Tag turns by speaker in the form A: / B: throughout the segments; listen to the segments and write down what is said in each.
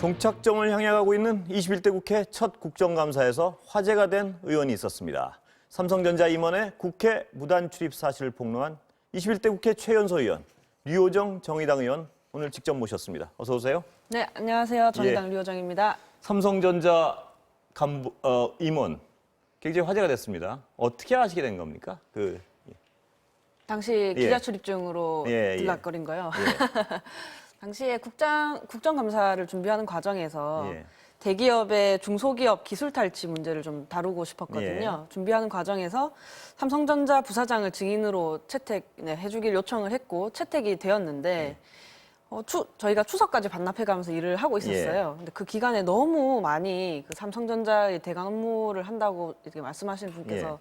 A: 종착점을 향해 가고 있는 21대 국회 첫 국정감사에서 화제가 된 의원이 있었습니다. 삼성전자 임원의 국회 무단 출입 사실을 폭로한 21대 국회 최연소 의원, 류호정 정의당 의원 오늘 직접 모셨습니다. 어서 오세요.
B: 네, 안녕하세요. 정의당 류호정입니다.
A: 삼성전자 임원 굉장히 화제가 됐습니다. 어떻게 아시게 된 겁니까?
B: 당시 기자 출입증으로 들락거린 거요. 당시에 국정감사를 준비하는 과정에서 대기업의 중소기업 기술 탈취 문제를 좀 다루고 싶었거든요. 준비하는 과정에서 삼성전자 부사장을 증인으로 채택해주길 요청을 했고 채택이 되었는데 저희가 추석까지 반납해가면서 일을 하고 있었어요. 근데 그 기간에 너무 많이 그 삼성전자의 대강무를 한다고 이렇게 말씀하시는 분께서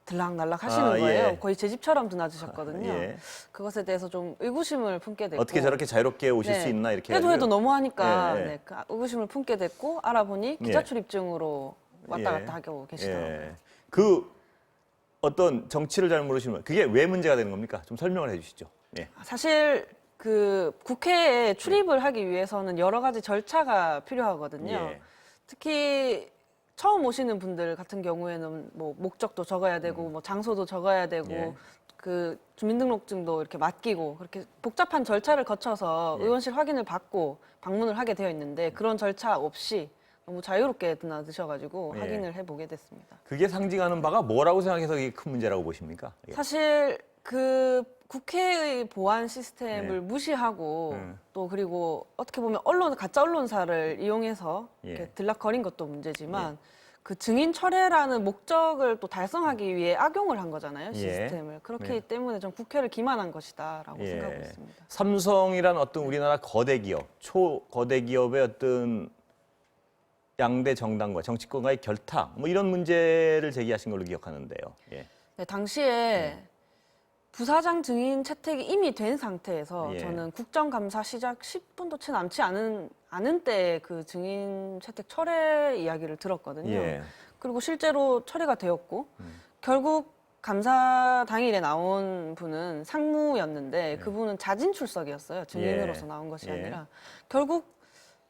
B: 들락날락 하시는 거예요. 거의 제 집처럼 드나드셨거든요. 그것에 대해서 좀 의구심을 품게 됐고
A: 어떻게 저렇게 자유롭게 오실 수 있나 이렇게
B: 해도 너무하니까 그 의구심을 품게 됐고 알아보니 기자 출입증으로 왔다 갔다 하고 계시더라고요.
A: 그 어떤 정치를 잘 모르시면 그게 왜 문제가 되는 겁니까? 좀 설명을 해주시죠.
B: 사실 그 국회에 출입을 하기 위해서는 여러 가지 절차가 필요하거든요. 특히 처음 오시는 분들 같은 경우에는 뭐 목적도 적어야 되고 뭐 장소도 적어야 되고 그 주민등록증도 이렇게 맡기고 그렇게 복잡한 절차를 거쳐서 의원실 확인을 받고 방문을 하게 되어 있는데 그런 절차 없이 너무 자유롭게 드나드셔가지고 확인을 해보게 됐습니다.
A: 그게 상징하는 바가 뭐라고 생각해서 이게 큰 문제라고 보십니까?
B: 사실 그 국회의 보안 시스템을 무시하고 또 그리고 어떻게 보면 가짜 언론사를 이용해서 이렇게 들락거린 것도 문제지만 그 증인 철회라는 목적을 또 달성하기 위해 악용을 한 거잖아요, 시스템을. 그렇기 때문에 좀 국회를 기만한 것이다라고 생각하고 있습니다.
A: 삼성이란 어떤 우리나라 거대 기업, 초거대 기업의 어떤 양대 정당과 정치권과의 결탁, 뭐 이런 문제를 제기하신 걸로 기억하는데요.
B: 네, 당시에 부사장 증인 채택이 이미 된 상태에서 저는 국정감사 시작 10분도 채 남지 않은 때에 그 증인 채택 철회 이야기를 들었거든요. 그리고 실제로 철회가 되었고 결국 감사 당일에 나온 분은 상무였는데 그분은 자진 출석이었어요. 증인으로서 나온 것이 아니라. 결국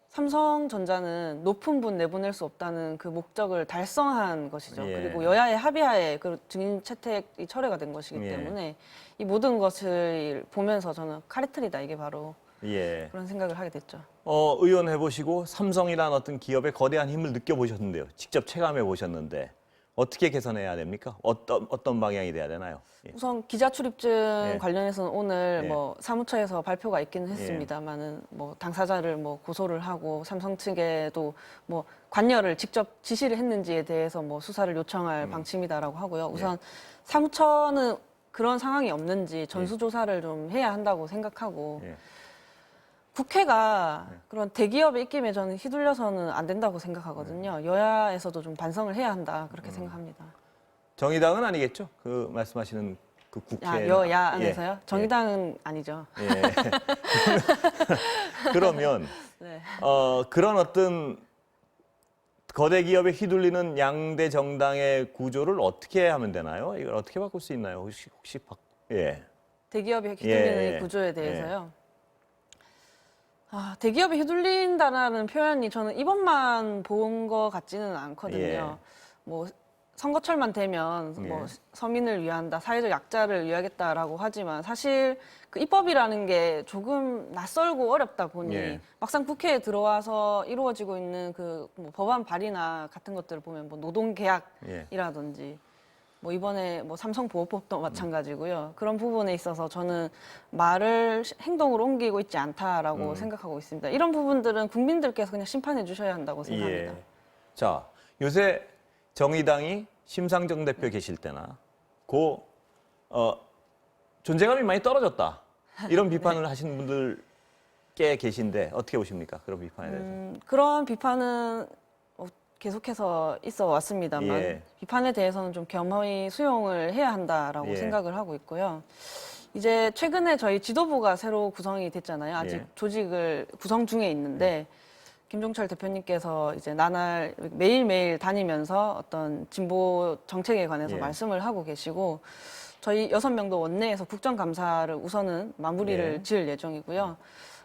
B: 삼성전자는 높은 분 내보낼 수 없다는 그 목적을 달성한 것이죠. 그리고 여야의 합의하에 그 증인 채택이 철회가 된 것이기 때문에 이 모든 것을 보면서 저는 카르텔이다 이게 바로 그런 생각을 하게 됐죠.
A: 의원 해보시고 삼성이라는 어떤 기업의 거대한 힘을 느껴보셨는데요. 직접 체감해 보셨는데 어떻게 개선해야 됩니까? 어떤 방향이 돼야 되나요?
B: 우선 기자 출입증 관련해서는 오늘 뭐 사무처에서 발표가 있기는 했습니다만은 뭐 당사자를 뭐 고소를 하고 삼성 측에도 뭐 관여를 직접 지시를 했는지에 대해서 뭐 수사를 요청할 방침이다라고 하고요. 우선 사무처는 그런 상황이 없는지 전수조사를 좀 해야 한다고 생각하고 국회가 그런 대기업의 입김에 저는 휘둘려서는 안 된다고 생각하거든요. 여야에서도 좀 반성을 해야 한다 그렇게 생각합니다.
A: 정의당은 아니겠죠? 그 말씀하시는 그 국회
B: 여야 안에서요? 정의당은 아니죠.
A: 그러면 그런 어떤 거대 기업에 휘둘리는 양대 정당의 구조를 어떻게 하면 되나요? 이걸 어떻게 바꿀 수 있나요? 혹시
B: 대기업에 휘둘리는 이 구조에 대해서요. 대기업에 휘둘린다라는 표현이 저는 이번만 본 것 같지는 않거든요. 뭐 선거철만 되면 뭐 서민을 위한다, 사회적 약자를 위하겠다라고 하지만 사실 그 입법이라는 게 조금 낯설고 어렵다 보니 막상 국회에 들어와서 이루어지고 있는 그 뭐 법안 발의나 같은 것들을 보면 뭐 노동계약이라든지 뭐 이번에 뭐 삼성보호법도 마찬가지고요. 그런 부분에 있어서 저는 말을 행동으로 옮기고 있지 않다라고 생각하고 있습니다. 이런 부분들은 국민들께서 그냥 심판해 주셔야 한다고 생각합니다.
A: 자, 요새 정의당이 심상정 대표 계실 때나 존재감이 많이 떨어졌다. 이런 비판을 하시는 분들 꽤 계신데 어떻게 보십니까? 그런 비판에 대해서.
B: 그런 비판은 계속해서 있어 왔습니다만 비판에 대해서는 좀 겸허히 수용을 해야 한다라고 생각을 하고 있고요. 이제 최근에 저희 지도부가 새로 구성이 됐잖아요. 아직 조직을 구성 중에 있는데 김종철 대표님께서 이제 나날 매일매일 다니면서 어떤 진보 정책에 관해서 말씀을 하고 계시고 저희 6명도 원내에서 국정감사를 우선은 마무리를 지을 예정이고요.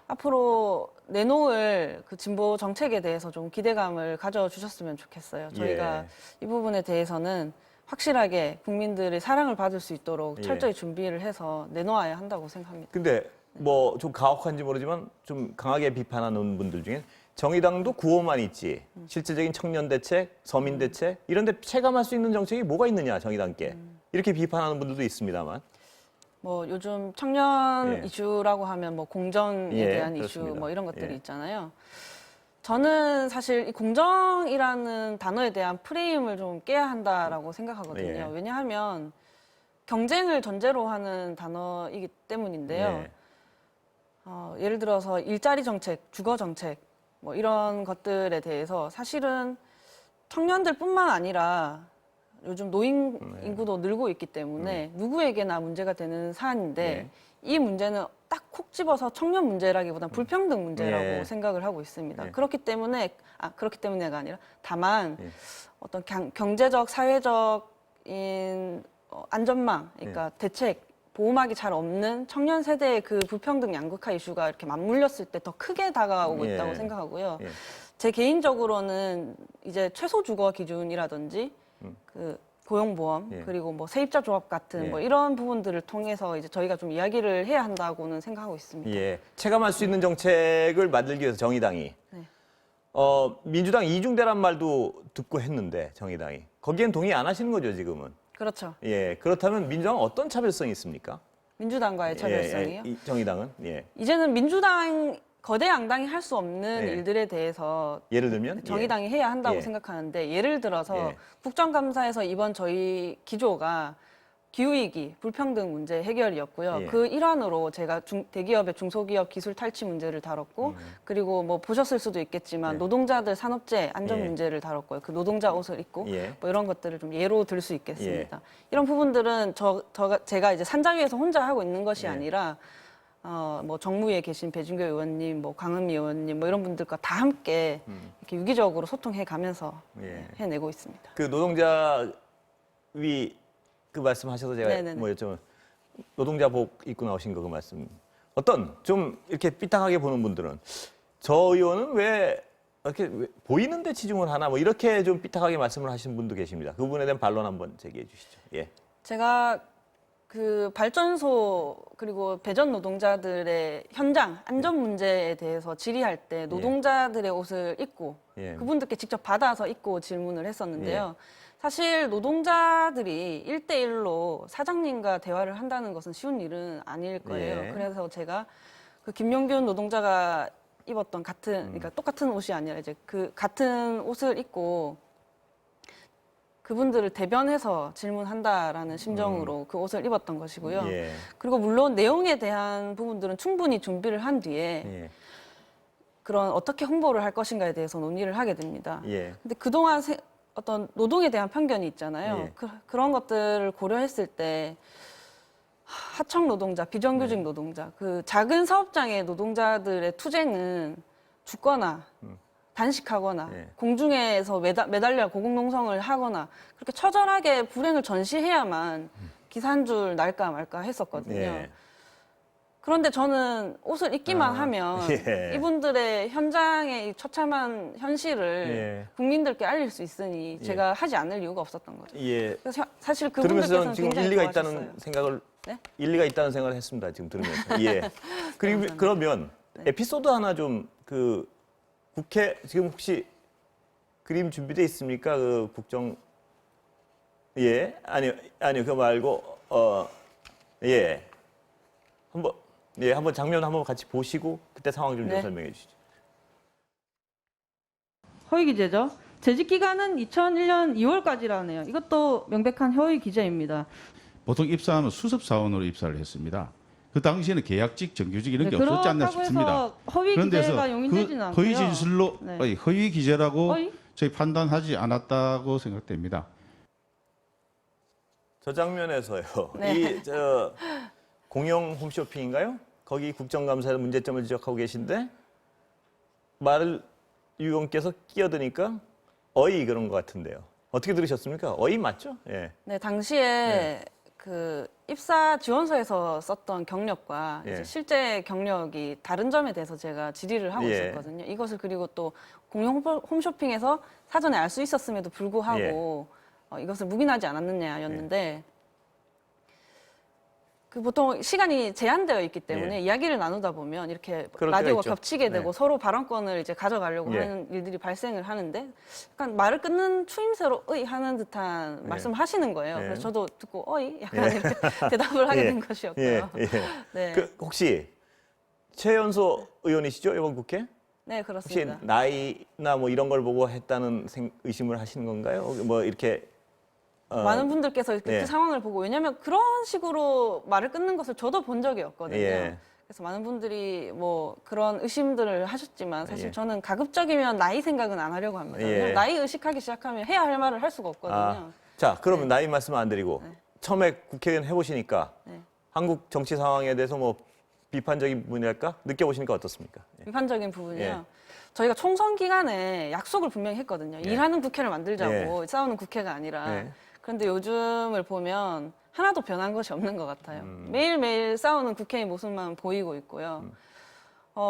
B: 앞으로 내놓을 그 진보 정책에 대해서 좀 기대감을 가져주셨으면 좋겠어요. 저희가 이 부분에 대해서는 확실하게 국민들의 사랑을 받을 수 있도록 철저히 준비를 해서 내놓아야 한다고 생각합니다.
A: 근데 뭐 좀 가혹한지 모르지만 좀 강하게 비판하는 분들 중에 정의당도 구호만 있지 실질적인 청년 대책, 서민 대책 이런 데 체감할 수 있는 정책이 뭐가 있느냐 정의당께 이렇게 비판하는 분들도 있습니다만
B: 뭐 요즘 청년
A: 예.
B: 이슈라고 하면 뭐 공정에
A: 예,
B: 대한
A: 그렇습니다.
B: 이슈 뭐 이런 것들이
A: 예.
B: 있잖아요. 저는 사실 이 공정이라는 단어에 대한 프레임을 좀 깨야 한다라고 생각하거든요.
A: 예.
B: 왜냐하면 경쟁을 전제로 하는 단어이기 때문인데요.
A: 예.
B: 예를 들어서 일자리 정책, 주거 정책 뭐 이런 것들에 대해서 사실은 청년들뿐만 아니라 요즘 노인 인구도 늘고 있기 때문에 누구에게나 문제가 되는 사안인데 이 문제는 딱 콕 집어서 청년 문제라기보다는 불평등 문제라고
A: 예.
B: 생각을 하고 있습니다.
A: 예.
B: 그렇기 때문에가 아니라 다만
A: 예.
B: 어떤 경제적, 사회적인 안전망, 그러니까 대책, 보호막이 잘 없는 청년 세대의 그 불평등 양극화 이슈가 이렇게 맞물렸을 때 더 크게 다가오고
A: 예.
B: 있다고 생각하고요.
A: 예.
B: 제 개인적으로는 이제 최소 주거 기준이라든지 그 고용보험
A: 예.
B: 그리고 뭐 세입자 조합 같은
A: 예.
B: 뭐 이런 부분들을 통해서 이제 저희가 좀 이야기를 해야 한다고는 생각하고 있습니다.
A: 예. 체감할 수 있는 정책을 만들기 위해서 정의당이
B: 네.
A: 민주당 이중대란 말도 듣고 했는데 정의당이 거기엔 동의 안 하시는 거죠 지금은?
B: 그렇죠.
A: 예. 그렇다면 민주당은 어떤 차별성이 있습니까?
B: 민주당과의 차별성이요.
A: 이 정의당은
B: 이제는 민주당 거대 양당이 할 수 없는
A: 예.
B: 일들에 대해서
A: 예를 들면
B: 정의당이 해야 한다고
A: 예.
B: 생각하는데 예를 들어서
A: 예.
B: 국정감사에서 이번 저희 기조가 기후위기, 불평등 문제 해결이었고요.
A: 예.
B: 그 일환으로 제가 대기업의 중소기업 기술 탈취 문제를 다뤘고 그리고 뭐 보셨을 수도 있겠지만
A: 예.
B: 노동자들 산업재 안전
A: 예.
B: 문제를 다뤘고요. 그 노동자 옷을 입고
A: 예.
B: 뭐 이런 것들을 좀 예로 들 수 있겠습니다. 이런 부분들은 제가 이제 산자 위에서 혼자 하고 있는 것이
A: 예.
B: 아니라 뭐 정무위에 계신 배진교 의원님, 뭐 강은미 의원님, 뭐 이런 분들과 다 함께 이렇게 유기적으로 소통해 가면서
A: 예.
B: 해내고 있습니다.
A: 그 노동자 위 그 말씀하셔서 제가
B: 네네네.
A: 뭐 여쭤보면 노동자복 입고 나오신 거 그 말씀 어떤 좀 이렇게 삐딱하게 보는 분들은 저 의원은 왜 보이는데 치중을 하나 뭐 이렇게 좀 삐딱하게 말씀을 하시는 분도 계십니다. 그 부분에 대한 반론 한번 제기해 주시죠. 예.
B: 제가 그 발전소 그리고 배전 노동자들의 현장 안전 문제에 대해서 질의할 때 노동자들의 옷을 입고
A: 예.
B: 그분들께 직접 받아서 입고 질문을 했었는데요. 사실 노동자들이 1대1로 사장님과 대화를 한다는 것은 쉬운 일은 아닐 거예요.
A: 예.
B: 그래서 제가 그 김용균 노동자가 입었던 그러니까 똑같은 옷이 아니라 이제 그 같은 옷을 입고 그분들을 대변해서 질문한다라는 심정으로 그 옷을 입었던 것이고요.
A: 예.
B: 그리고 물론 내용에 대한 부분들은 충분히 준비를 한 뒤에
A: 예.
B: 그런 어떻게 홍보를 할 것인가에 대해서 논의를 하게 됩니다.
A: 예.
B: 근데 그동안 어떤 노동에 대한 편견이 있잖아요.
A: 예.
B: 그런 것들을 고려했을 때 하청 노동자, 비정규직 노동자, 그 작은 사업장의 노동자들의 투쟁은 죽거나 단식하거나
A: 예.
B: 공중에서 매달려 고공농성을 하거나 그렇게 처절하게 불행을 전시해야만 기사 한 줄 날까 말까 했었거든요.
A: 예.
B: 그런데 저는 옷을 입기만 하면
A: 예.
B: 이분들의 현장의 이 처참한 현실을
A: 예.
B: 국민들께 알릴 수 있으니 제가 하지 않을 이유가 없었던 거죠.
A: 예.
B: 그래서 사실
A: 들으면서
B: 그분들께서는
A: 저는 지금
B: 굉장히
A: 일리가
B: 좋아하셨어요.
A: 있다는 생각을
B: 네?
A: 일리가 있다는 생각을 했습니다. 지금 들으면서. 예. 그리고
B: 감사합니다.
A: 그러면
B: 네.
A: 에피소드 하나 좀 그 국회 지금 혹시 그림 준비돼 있습니까? 그 국정 아니요 그거 말고 한번 장면 한번 같이 보시고 그때 상황 좀
B: 네.
A: 설명해 주시죠.
B: 허위 기재죠. 재직 기간은 2001년 2월까지라네요. 이것도 명백한 허위 기재입니다.
C: 보통 입사하면 수습 사원으로 입사를 했습니다. 그 당시에는 계약직, 정규직 이런 게 없었지 않나
B: 그렇다고
C: 싶습니다.
B: 해서 허위
C: 그런데서
B: 기재가 용인되지는 않고요.
C: 허위 진술로
B: 네.
C: 허위 기재라고
B: 허위?
C: 저희 판단하지 않았다고 생각됩니다.
A: 저 장면에서요.
B: 네.
A: 공영 홈쇼핑인가요? 거기 국정감사에서 문제점을 지적하고 계신데 말을 유 의원께서 끼어드니까 어이 그런 것 같은데요. 어떻게 들으셨습니까? 어이 맞죠? 예.
B: 네, 당시에 그 입사 지원서에서 썼던 경력과
A: 예.
B: 이제 실제 경력이 다른 점에 대해서 제가 질의를 하고
A: 예.
B: 있었거든요. 이것을 그리고 또 공용 홈쇼핑에서 사전에 알 수 있었음에도 불구하고 이것을 묵인하지 않았느냐였는데 그 보통 시간이 제한되어 있기 때문에 이야기를 나누다 보면 이렇게
A: 그럴
B: 라디오가
A: 때가 있죠.
B: 겹치게 되고
A: 네.
B: 서로 발언권을 이제 가져가려고
A: 예.
B: 하는 일들이 발생을 하는데 약간 말을 끊는 추임새로 어이 하는 듯한 말씀을 하시는 거예요.
A: 예.
B: 그래서 저도 듣고 어이 약간 이렇게 대답을 하게 된 것이었고요.
A: 예, 예.
B: 네.
A: 그 혹시 최연소 의원이시죠 이번 국회?
B: 네,
A: 혹시
B: 그렇습니다.
A: 나이나 뭐 이런 걸 보고 했다는 의심을 하시는 건가요? 뭐 이렇게
B: 많은 분들께서 이렇게
A: 예.
B: 그 상황을 보고 왜냐하면 그런 식으로 말을 끊는 것을 저도 본 적이 없거든요.
A: 예.
B: 그래서 많은 분들이 뭐 그런 의심들을 하셨지만 사실
A: 예.
B: 저는 가급적이면 나이 생각은 안 하려고 합니다.
A: 예.
B: 그냥 나이 의식하기 시작하면 해야 할 말을 할 수가 없거든요.
A: 자, 그러면 나이 말씀 안 드리고 처음에 국회의원 해보시니까
B: 네.
A: 한국 정치 상황에 대해서 뭐 비판적인 부분이랄까 느껴보시니까 어떻습니까? 예.
B: 비판적인 부분이요.
A: 예.
B: 저희가 총선 기간에 약속을 분명히 했거든요.
A: 예.
B: 일하는 국회를 만들자고 싸우는 국회가 아니라.
A: 예.
B: 그런데 요즘을 보면 하나도 변한 것이 없는 것 같아요. 매일매일 싸우는 국회의 모습만 보이고 있고요.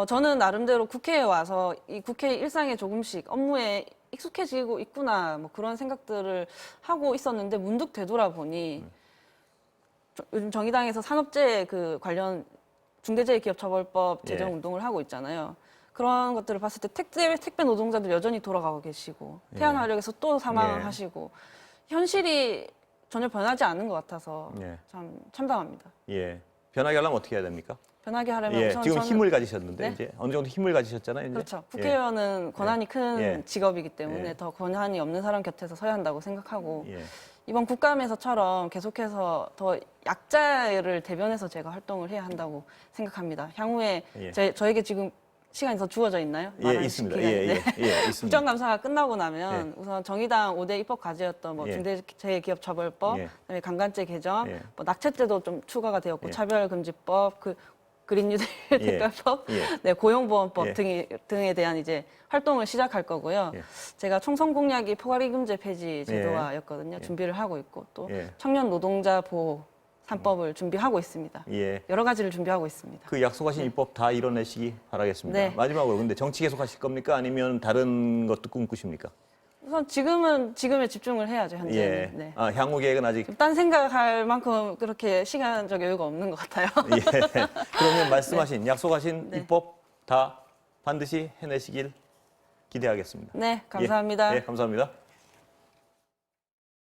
B: 저는 나름대로 국회에 와서 이 국회 일상에 조금씩 업무에 익숙해지고 있구나 뭐 그런 생각들을 하고 있었는데 문득 되돌아보니 요즘 정의당에서 산업재해 그 관련 중대재해기업처벌법 제정
A: 예.
B: 운동을 하고 있잖아요. 그런 것들을 봤을 때 택배 노동자들 여전히 돌아가고 계시고 태안화력에서 또 사망하시고 현실이 전혀 변하지 않은 것 같아서
A: 예.
B: 참 참담합니다.
A: 예. 변하게 하려면 어떻게 해야 됩니까?
B: 변하게 하려면
A: 예.
B: 우선
A: 지금
B: 저는
A: 힘을 가지셨는데
B: 네?
A: 이제 어느 정도 힘을 가지셨잖아요. 이제.
B: 그렇죠.
A: 예.
B: 국회의원은 권한이 큰
A: 예.
B: 직업이기 때문에
A: 예.
B: 더 권한이 없는 사람 곁에서 서야 한다고 생각하고
A: 예.
B: 이번 국감에서처럼 계속해서 더 약자를 대변해서 제가 활동을 해야 한다고 생각합니다. 향후에
A: 예.
B: 저에게 지금 시간이 더 주어져 있나요?
A: 예,
B: 말할
A: 있습니다.
B: 기간이.
A: 예,
B: 네.
A: 예, 예, 있습니다.
B: 국정감사가 끝나고 나면 우선 정의당 5대 입법 과제였던 뭐
A: 예.
B: 중대재해기업처벌법,
A: 예.
B: 그다음에 강간죄 개정,
A: 예.
B: 뭐 낙태죄도 좀 추가가 되었고
A: 예.
B: 차별금지법, 그 그린뉴딜 특별법,
A: 예.
B: 네, 고용보험법
A: 예.
B: 등에 대한 이제 활동을 시작할 거고요.
A: 예.
B: 제가 총선 공약이 포괄임금제 폐지 제도화였거든요.
A: 예.
B: 준비를 하고 있고 또
A: 예.
B: 청년 노동자 보호 3법을 준비하고 있습니다.
A: 예.
B: 여러 가지를 준비하고 있습니다.
A: 그 약속하신 입법 다 이뤄내시기 바라겠습니다.
B: 네.
A: 마지막으로 근데 정치 계속 하실 겁니까? 아니면 다른 것도 꿈꾸십니까?
B: 우선 지금은 지금에 집중을 해야죠. 현재는.
A: 예.
B: 네.
A: 아, 향후 계획은 아직
B: 딴 생각할 만큼 그렇게 시간적 여유가 없는 것 같아요.
A: 예. 그러면 말씀하신 약속하신
B: 네.
A: 입법 다 반드시 해내시길 기대하겠습니다.
B: 네, 감사합니다.
A: 예, 감사합니다.